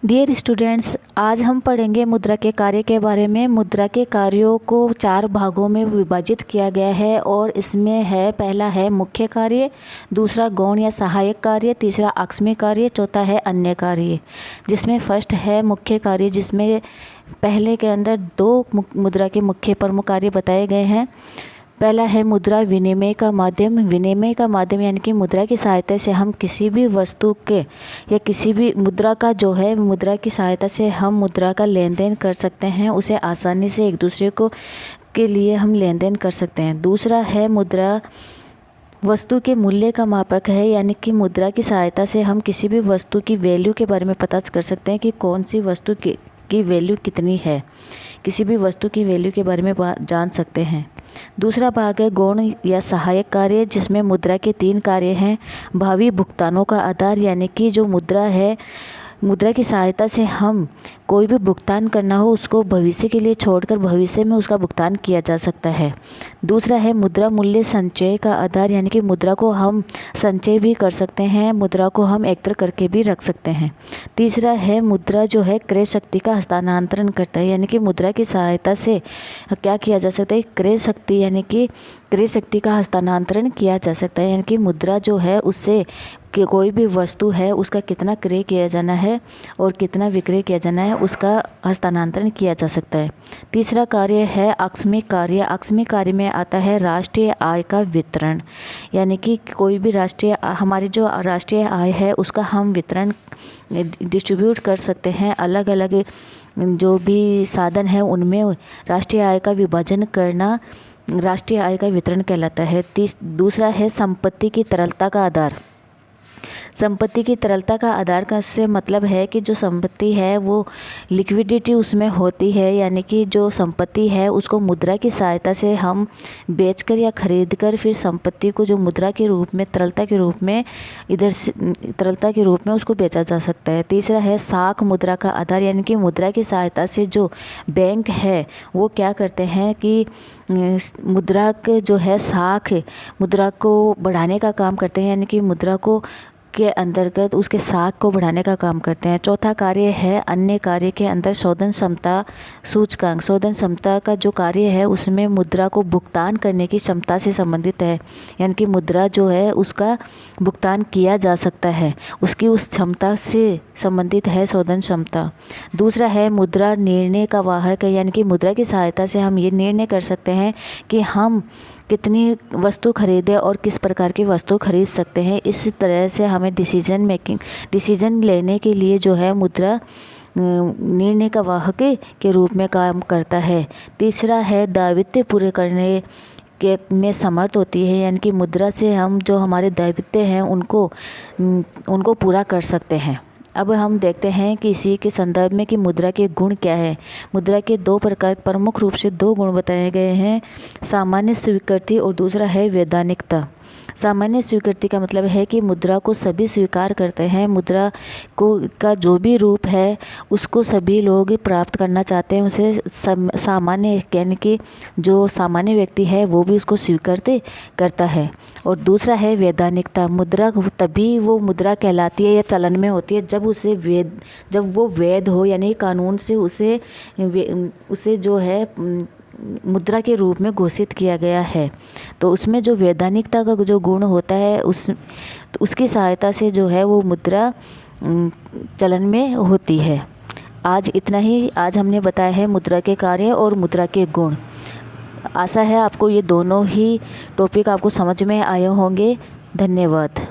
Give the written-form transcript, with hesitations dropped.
Dear students, आज हम पढ़ेंगे मुद्रा के कार्य के बारे में। मुद्रा के कार्यों को 4 भागों में विभाजित किया गया है और इसमें है, पहला है मुख्य कार्य, दूसरा गौण या सहायक कार्य, तीसरा आकस्मिक कार्य, चौथा है अन्य कार्य। जिसमें फर्स्ट है मुख्य कार्य, जिसमें पहले के अंदर 2 मुद्रा के मुख्य प्रमुख कार्य बताए गए हैं। पहला है मुद्रा विनिमय का माध्यम। विनिमय का माध्यम यानी कि मुद्रा की सहायता से हम किसी भी वस्तु के या किसी भी मुद्रा का जो है, मुद्रा की सहायता से हम मुद्रा का लेन देन कर सकते हैं। उसे आसानी से एक दूसरे को के लिए हम लेन देन कर सकते हैं। दूसरा है मुद्रा वस्तु के मूल्य का मापक है, यानी कि मुद्रा की सहायता से हम किसी भी वस्तु की वैल्यू के बारे में पता कर सकते हैं कि कौन सी वस्तु की वैल्यू कितनी है। किसी भी वस्तु की वैल्यू के बारे में जान सकते हैं। दूसरा भाग है गौण या सहायक कार्य, जिसमें मुद्रा के 3 कार्य हैं। भावी भुगतानों का आधार, यानी कि जो मुद्रा है, मुद्रा की सहायता से हम कोई भी भुगतान करना हो उसको भविष्य के लिए छोड़कर भविष्य में उसका भुगतान किया जा सकता है। दूसरा है मुद्रा मूल्य संचय का आधार, यानी कि मुद्रा को हम संचय भी कर सकते हैं, मुद्रा को हम एकत्र करके भी रख सकते हैं। तीसरा है मुद्रा जो है क्रय शक्ति का हस्तांतरण करता है, यानी कि मुद्रा की सहायता से क्या किया जा सकता है, क्रय शक्ति यानी कि क्रय शक्ति का हस्तांतरण किया जा सकता है। यानी कि मुद्रा जो है उससे कि कोई भी वस्तु है उसका कितना क्रय किया जाना है और कितना विक्रय किया जाना है उसका हस्तांतरण किया जा सकता है। तीसरा कार्य है आकस्मिक कार्य। आकस्मिक कार्य में आता है राष्ट्रीय आय का वितरण, यानी कि कोई भी हमारी जो राष्ट्रीय आय है उसका हम वितरण डिस्ट्रीब्यूट कर सकते हैं। अलग अलग जो भी साधन है उनमें राष्ट्रीय आय का विभाजन करना राष्ट्रीय आय का वितरण कहलाता है। दूसरा है संपत्ति की तरलता का आधार। संपत्ति की तरलता का आधार का से मतलब है कि जो संपत्ति है वो लिक्विडिटी उसमें होती है, यानी कि जो संपत्ति है उसको मुद्रा की सहायता से हम बेचकर या खरीदकर फिर संपत्ति को जो मुद्रा के रूप में तरलता के रूप में तरलता के रूप में उसको बेचा जा सकता है। तीसरा है साख मुद्रा का आधार, यानी कि मुद्रा की सहायता से जो बैंक है वो क्या करते हैं कि मुद्रा के जो है साख मुद्रा को बढ़ाने का काम करते हैं, यानी कि मुद्रा को के अंतर्गत उसके साख को बढ़ाने का काम करते हैं। चौथा कार्य है अन्य कार्य के अंदर शोधन क्षमता सूचकांक। शोधन क्षमता का जो कार्य है उसमें मुद्रा को भुगतान करने की क्षमता से संबंधित है, यानी कि मुद्रा जो है उसका भुगतान किया जा सकता है, उसकी उस क्षमता से संबंधित है शोधन क्षमता। दूसरा है मुद्रा निर्णय का वाहक, यानी कि मुद्रा की सहायता से हम ये निर्णय कर सकते हैं कि हम कितनी वस्तु खरीदें और किस प्रकार की वस्तु खरीद सकते हैं। इस तरह से हमें डिसीजन लेने के लिए जो है मुद्रा निर्णय का वाहक के रूप में काम करता है। तीसरा है दायित्व पूरे करने के में समर्थ होती है, यानी कि मुद्रा से हम जो हमारे दायित्व हैं उनको पूरा कर सकते हैं। अब हम देखते हैं कि इसी के संदर्भ में कि मुद्रा के गुण क्या है। मुद्रा के 2 प्रकार प्रमुख रूप से 2 गुण बताए गए हैं, सामान्य स्वीकृति और दूसरा है वैधानिकता। सामान्य स्वीकृति का मतलब है कि मुद्रा को सभी स्वीकार करते हैं, मुद्रा को का जो भी रूप है उसको सभी लोग प्राप्त करना चाहते हैं, उसे सामान्य यानी कि जो सामान्य व्यक्ति है वो भी उसको स्वीकृत करता है। और दूसरा है वैधानिकता। मुद्रा तभी वो मुद्रा कहलाती है या चलन में होती है जब वो वैध हो, यानी कानून से उसे जो है मुद्रा के रूप में घोषित किया गया है। तो उसमें जो वैधानिकता का जो गुण होता है उसकी सहायता से जो है वो मुद्रा चलन में होती है। आज इतना ही। आज हमने बताया है मुद्रा के कार्य और मुद्रा के गुण। आशा है आपको ये दोनों ही टॉपिक आपको समझ में आए होंगे। धन्यवाद।